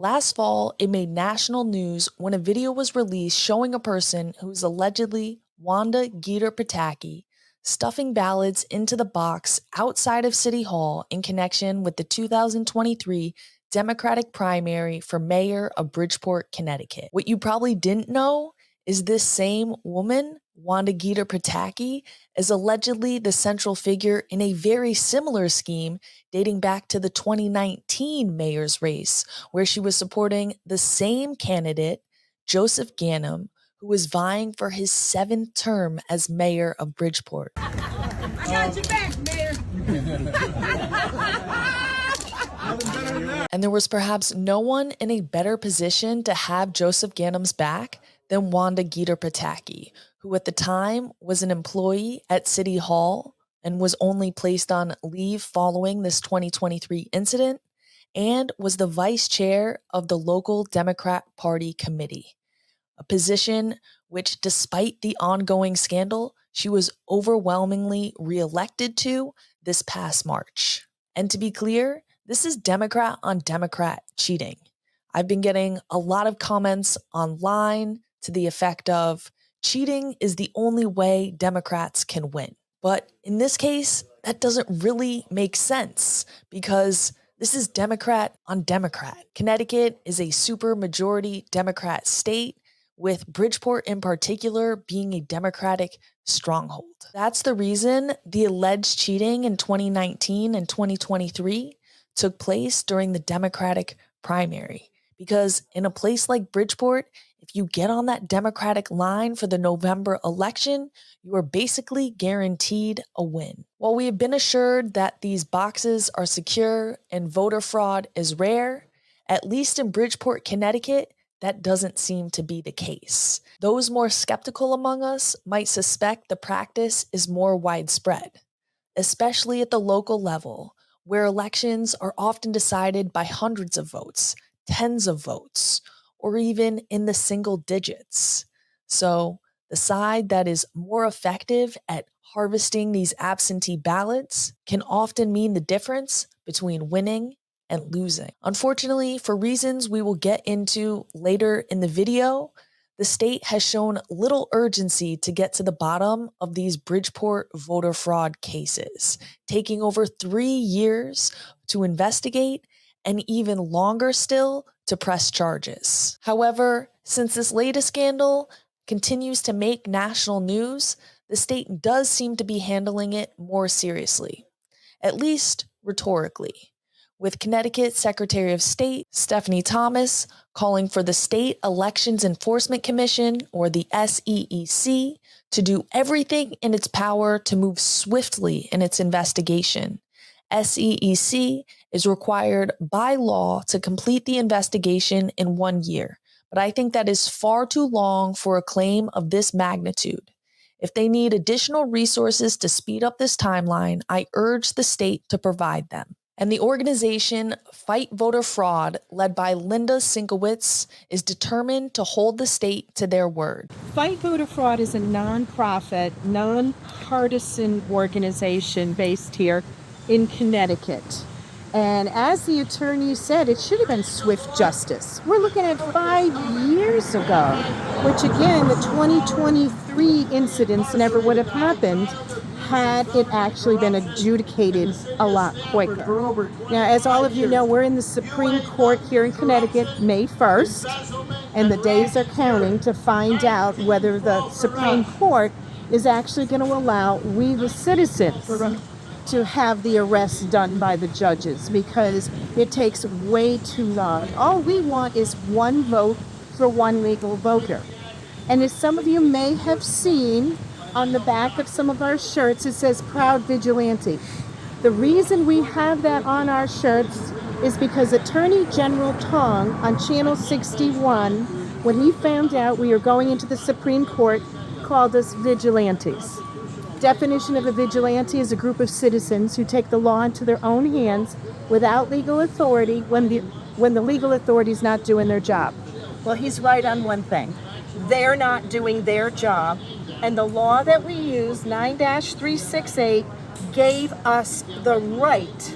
Last fall, it made national news when a video was released showing a person who's allegedly Wanda Geter-Pataky stuffing ballots into the box outside of City Hall in connection with the 2023 Democratic primary for mayor of Bridgeport, Connecticut. What you probably didn't know is this same woman, Wanda Geter-Pataky, is allegedly the central figure in a very similar scheme dating back to the 2019 mayor's race, where she was supporting the same candidate, Joseph Ganam, who was vying for his 7th term as mayor of Bridgeport. I got your back, Mayor. And there was perhaps no one in a better position to have Joseph Ganam's back than Wanda Geter-Pataky, who at the time was an employee at City Hall and was only placed on leave following this 2023 incident, and was the vice chair of the local Democrat Party committee, a position which, despite the ongoing scandal, she was overwhelmingly reelected to this past March. And to be clear, this is Democrat on Democrat cheating. I've been getting a lot of comments online to the effect of cheating is the only way Democrats can win. But in this case, that doesn't really make sense because this is Democrat on Democrat. Connecticut is a super majority Democrat state, with Bridgeport in particular being a Democratic stronghold. That's the reason the alleged cheating in 2019 and 2023 took place during the Democratic primary. Because in a place like Bridgeport, if you get on that Democratic line for the November election, you are basically guaranteed a win. While we have been assured that these boxes are secure and voter fraud is rare, at least in Bridgeport, Connecticut, that doesn't seem to be the case. Those more skeptical among us might suspect the practice is more widespread, especially at the local level, where elections are often decided by hundreds of votes, tens of votes, or even in the single digits. So the side that is more effective at harvesting these absentee ballots can often mean the difference between winning and losing. Unfortunately, for reasons we will get into later in the video, the state has shown little urgency to get to the bottom of these Bridgeport voter fraud cases, taking over 3 years to investigate and even longer still to press charges. However, since this latest scandal continues to make national news, the state does seem to be handling it more seriously, at least rhetorically, with Connecticut Secretary of State Stephanie Thomas calling for the State Elections Enforcement Commission, or the SEEC, to do everything in its power to move swiftly in its investigation. SEEC is required by law to complete the investigation in 1 year, but I think that is far too long for a claim of this magnitude. If they need additional resources to speed up this timeline, I urge the state to provide them. And the organization Fight Voter Fraud, led by Linda Sinkowitz, is determined to hold the state to their word. Fight Voter Fraud is a nonprofit, nonpartisan organization based here in Connecticut. And as the attorney said, it should have been swift justice. We're looking at 5 years ago, which again, the 2023 incidents never would have happened had it actually been adjudicated a lot quicker. Now, as all of you know, we're in the Supreme Court here in Connecticut May 1st, and the days are counting to find out whether the Supreme Court is actually going to allow we, the citizens, to have the arrests done by the judges, because it takes way too long. All we want is one vote for one legal voter. And as some of you may have seen, on the back of some of our shirts, it says Proud Vigilante. The reason we have that on our shirts is because Attorney General Tong on Channel 61, when he found out we were going into the Supreme Court, called us vigilantes. Definition of a vigilante is a group of citizens who take the law into their own hands without legal authority when the legal authority is not doing their job. Well, he's right on one thing. They're not doing their job. And the law that we use, 9-368, gave us the right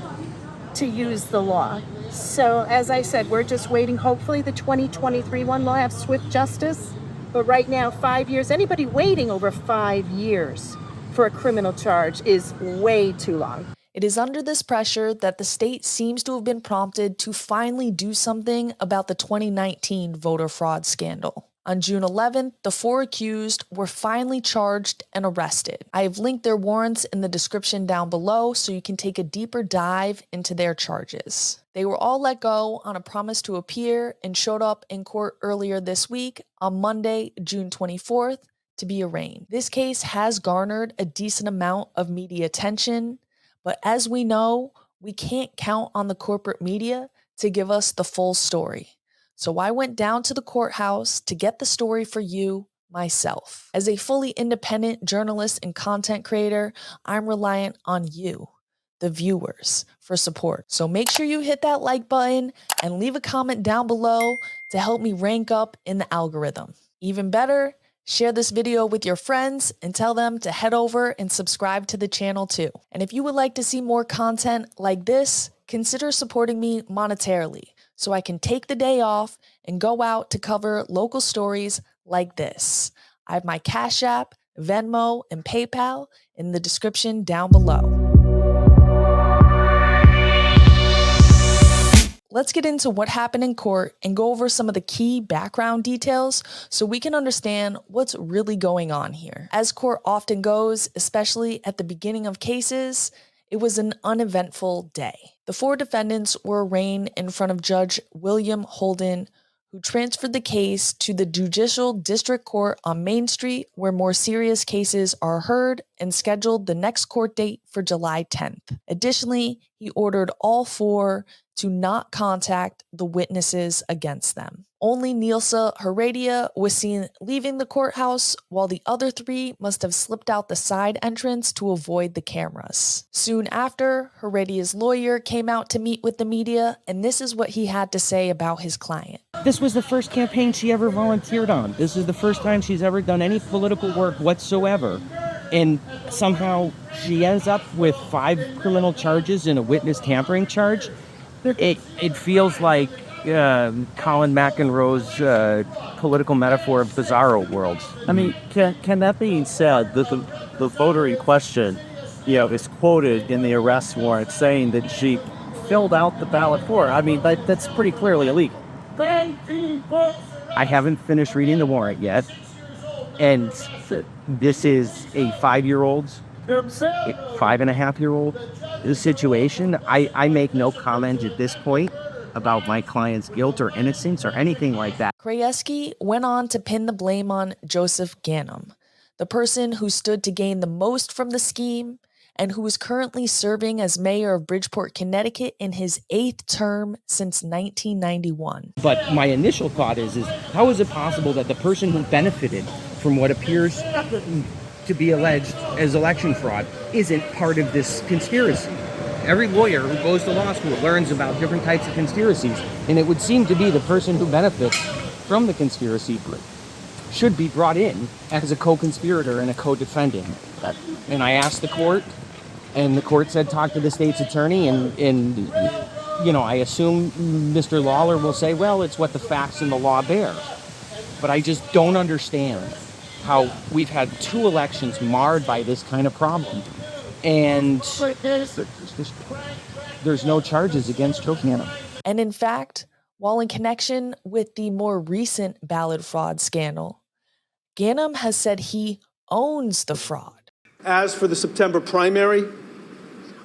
to use the law. So, as I said, we're just waiting. Hopefully, the 2023 one will have swift justice. But right now, 5 years, anybody waiting over 5 years for a criminal charge is way too long. It is under this pressure that the state seems to have been prompted to finally do something about the 2019 voter fraud scandal. On June 11th, the 4 accused were finally charged and arrested. I have linked their warrants in the description down below so you can take a deeper dive into their charges. They were all let go on a promise to appear and showed up in court earlier this week on Monday, June 24th, to be arraigned. This case has garnered a decent amount of media attention, but as we know, we can't count on the corporate media to give us the full story. So I went down to the courthouse to get the story for you myself. As a fully independent journalist and content creator, I'm reliant on you, the viewers, for support. So make sure you hit that like button and leave a comment down below to help me rank up in the algorithm. Even better, share this video with your friends and tell them to head over and subscribe to the channel too. And if you would like to see more content like this, consider supporting me monetarily so I can take the day off and go out to cover local stories like this. I have my Cash App, Venmo, and PayPal in the description down below. Let's get into what happened in court and go over some of the key background details so we can understand what's really going on here. As court often goes, especially at the beginning of cases, it was an uneventful day. The 4 defendants were arraigned in front of Judge William Holden, who transferred the case to the Judicial District Court on Main Street, where more serious cases are heard, and scheduled the next court date for July 10th. Additionally, he ordered all 4 to not contact the witnesses against them. Only Nilsa Heredia was seen leaving the courthouse, while the other 3 must have slipped out the side entrance to avoid the cameras. Soon after, Heredia's lawyer came out to meet with the media, and this is what he had to say about his client. This was the first campaign she ever volunteered on. This is the first time she's ever done any political work whatsoever. And somehow she ends up with 5 criminal charges and a witness tampering charge. It feels like Colin McEnroe's political metaphor of bizarro worlds. I mean, can that being said, the voter in question, is quoted in the arrest warrant saying that she filled out the ballot for her. I mean, that's pretty clearly illegal. I haven't finished reading the warrant yet, and this is a 5-year-old, 5.5-year-old situation. I make no comment at this point about my client's guilt or innocence or anything like that. Krajewski went on to pin the blame on Joseph Ganam, the person who stood to gain the most from the scheme and who is currently serving as mayor of Bridgeport, Connecticut in his 8th term since 1991. But my initial thought is how is it possible that the person who benefited from what appears to be alleged as election fraud isn't part of this conspiracy? Every lawyer who goes to law school learns about different types of conspiracies, and it would seem to be the person who benefits from the conspiracy should be brought in as a co-conspirator and a co-defendant. And I asked the court, and the court said talk to the state's attorney, and I assume Mr. Lawler will say, well, it's what the facts and the law bear. But I just don't understand how we've had 2 elections marred by this kind of problem, and there's no charges against Ganam. And in fact, while in connection with the more recent ballot fraud scandal, Ganam has said he owns the fraud. As for the September primary,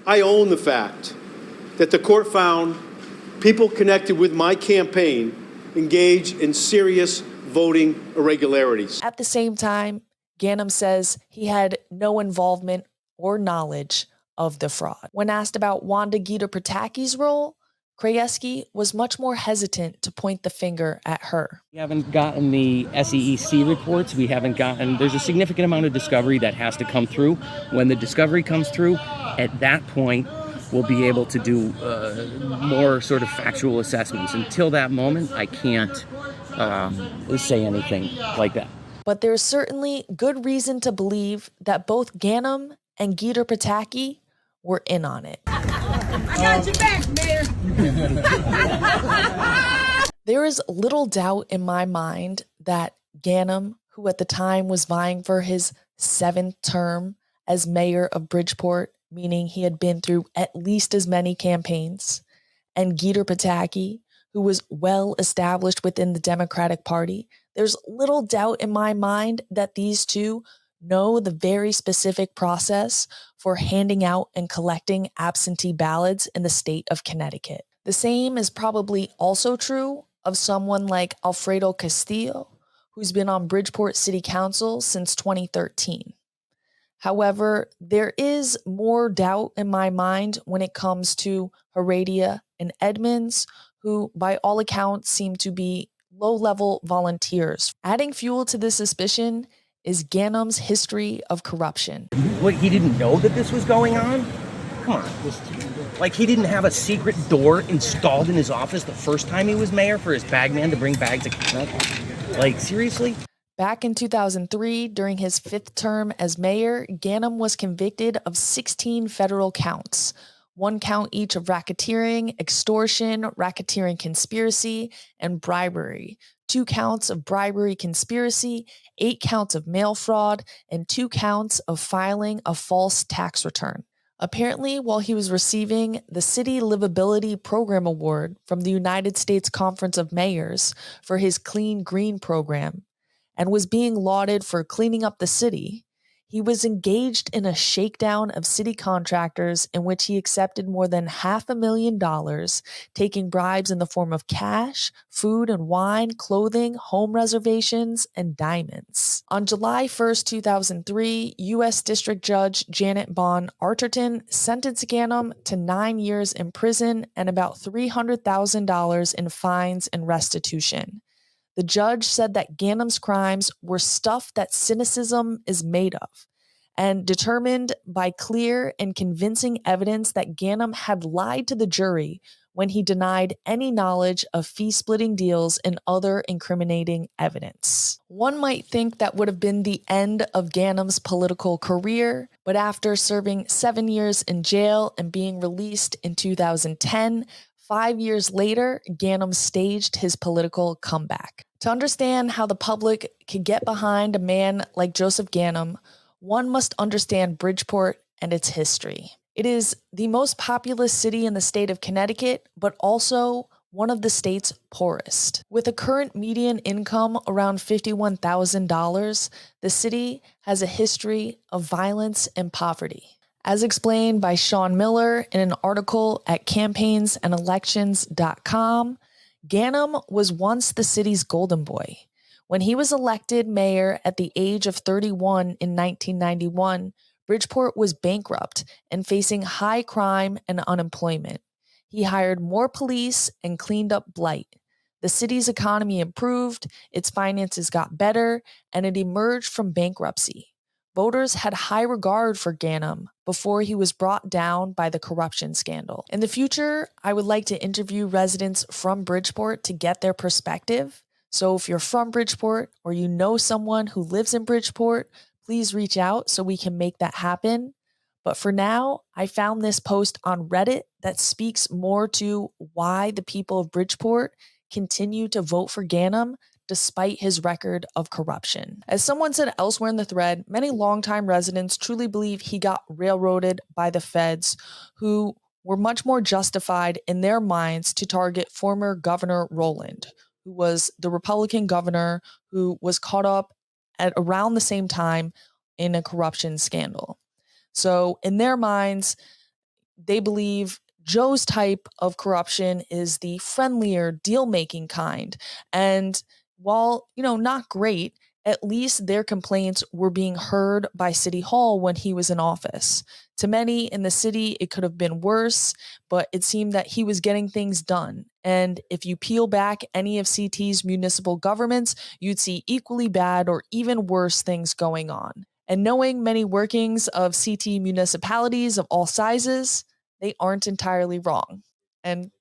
I own the fact that the court found people connected with my campaign engaged in serious voting irregularities. At the same time, Ganam says he had no involvement or knowledge of the fraud. When asked about Wanda Geter-Pataky's role, Krajewski was much more hesitant to point the finger at her. We haven't gotten the SEEC reports. There's a significant amount of discovery that has to come through. When the discovery comes through, at that point, we'll be able to do more sort of factual assessments. Until that moment, I can't say anything like that. But there's certainly good reason to believe that both Ganam and Geter-Pataky were in on it. I got your back, Mayor. There is little doubt in my mind that Ganam, who at the time was vying for his 7th term as mayor of Bridgeport, meaning he had been through at least as many campaigns, and Geter-Pataky, who was well established within the Democratic Party, there's little doubt in my mind that these two know the very specific process for handing out and collecting absentee ballots in the state of Connecticut. The same is probably also true of someone like Alfredo Castillo, who's been on Bridgeport City Council since 2013. However, there is more doubt in my mind when it comes to Heredia and Edmonds, who by all accounts seem to be low-level volunteers. Adding fuel to this suspicion is Ganam's history of corruption. What, he didn't know that this was going on? Come on. Like, he didn't have a secret door installed in his office the first time he was mayor for his bagman to bring bags of coke? Like, seriously? Back in 2003, during his 5th term as mayor, Ganam was convicted of 16 federal counts, 1 count each of racketeering, extortion, racketeering conspiracy, and bribery, 2 counts of bribery conspiracy, 8 counts of mail fraud, and 2 counts of filing a false tax return. Apparently, while he was receiving the City Livability Program Award from the United States Conference of Mayors for his Clean Green program, and was being lauded for cleaning up the city, he was engaged in a shakedown of city contractors in which he accepted more than $500,000, taking bribes in the form of cash, food and wine, clothing, home reservations, and diamonds. On July 1st, 2003, U.S. District Judge Janet Bond Arterton sentenced Ganam to 9 years in prison and about $300,000 in fines and restitution. The judge said that Ganam's crimes were stuff that cynicism is made of, and determined by clear and convincing evidence that Ganam had lied to the jury when he denied any knowledge of fee-splitting deals and other incriminating evidence. One might think that would have been the end of Ganam's political career, but after serving 7 years in jail and being released in 2010, 5 years later, Ganam staged his political comeback. To understand how the public could get behind a man like Joseph Ganam, one must understand Bridgeport and its history. It is the most populous city in the state of Connecticut, but also one of the state's poorest. With a current median income around $51,000, the city has a history of violence and poverty. As explained by Sean Miller in an article at campaignsанdelections.com, Ganam was once the city's golden boy. When he was elected mayor at the age of 31 in 1991, Bridgeport was bankrupt and facing high crime and unemployment. He hired more police and cleaned up blight. The city's economy improved, its finances got better, and it emerged from bankruptcy. Voters had high regard for Ganam before he was brought down by the corruption scandal. In the future, I would like to interview residents from Bridgeport to get their perspective. So if you're from Bridgeport or you know someone who lives in Bridgeport, please reach out so we can make that happen. But for now, I found this post on Reddit that speaks more to why the people of Bridgeport continue to vote for Ganam despite his record of corruption. As someone said elsewhere in the thread, many longtime residents truly believe he got railroaded by the feds, who were much more justified in their minds to target former Governor Rowland, who was the Republican governor who was caught up at around the same time in a corruption scandal. So in their minds, they believe Joe's type of corruption is the friendlier, deal-making kind. And while, not great, at least their complaints were being heard by City Hall when he was in office. To many in the city, it could have been worse, but it seemed that he was getting things done. And if you peel back any of CT's municipal governments, you'd see equally bad or even worse things going on. And knowing many workings of CT municipalities of all sizes, they aren't entirely wrong. And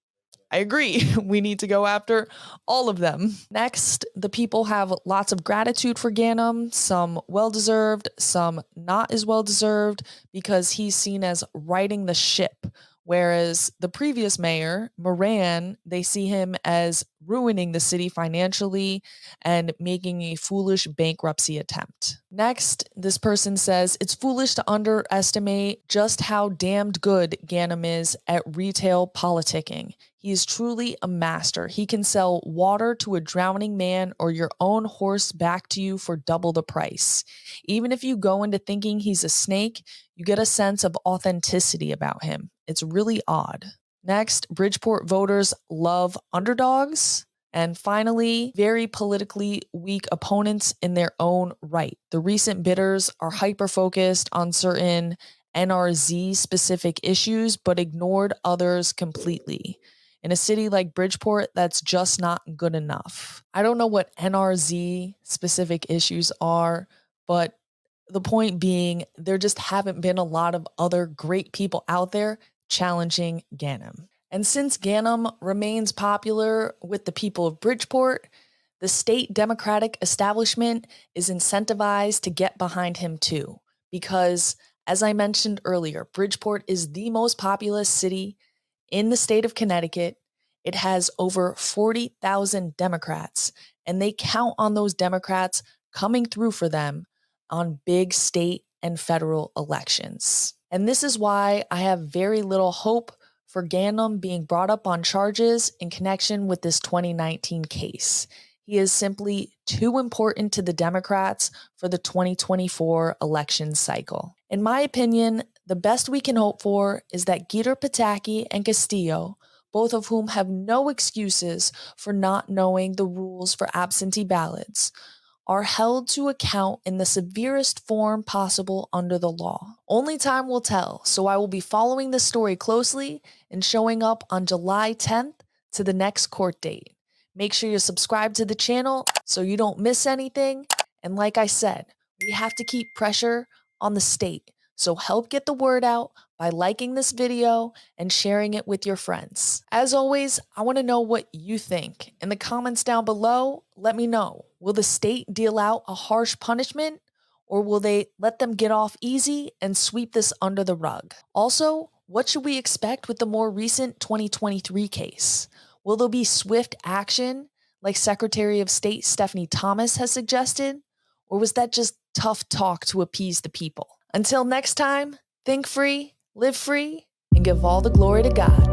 I agree. We need to go after all of them. Next, the people have lots of gratitude for Ganam, some well-deserved, some not as well-deserved, because he's seen as righting the ship Whereas the previous mayor, Moran, they see him as ruining the city financially and making a foolish bankruptcy attempt. Next, this person says it's foolish to underestimate just how damned good Ganam is at retail politicking. He is truly a master. He can sell water to a drowning man or your own horse back to you for double the price. Even if you go into thinking he's a snake, you get a sense of authenticity about him. It's really odd. Next, Bridgeport voters love underdogs. And finally, very politically weak opponents in their own right. The recent bidders are hyper-focused on certain NRZ specific issues, but ignored others completely. In a city like Bridgeport, that's just not good enough. I don't know what NRZ specific issues are, but the point being, there just haven't been a lot of other great people out there challenging Ganam. And since Ganam remains popular with the people of Bridgeport, the state Democratic establishment is incentivized to get behind him too. Because, as I mentioned earlier, Bridgeport is the most populous city in the state of Connecticut. It has over 40,000 Democrats, and they count on those Democrats coming through for them on big state and federal elections. And this is why I have very little hope for Ganam being brought up on charges in connection with this 2019 case. He is simply too important to the Democrats for the 2024 election cycle. In my opinion, the best we can hope for is that Geter-Pataky and Castillo, both of whom have no excuses for not knowing the rules for absentee ballots, are held to account in the severest form possible under the law. Only time will tell, so I will be following this story closely and showing up on July 10th to the next court date. Make sure you subscribe to the channel so you don't miss anything. And like I said, we have to keep pressure on the state. So help get the word out by liking this video and sharing it with your friends. As always, I want to know what you think. In the comments down below, let me know. Will the state deal out a harsh punishment, or will they let them get off easy and sweep this under the rug? Also, what should we expect with the more recent 2023 case? Will there be swift action like Secretary of State Stephanie Thomas has suggested? Or was that just tough talk to appease the people? Until next time, think free, live free, and give all the glory to God.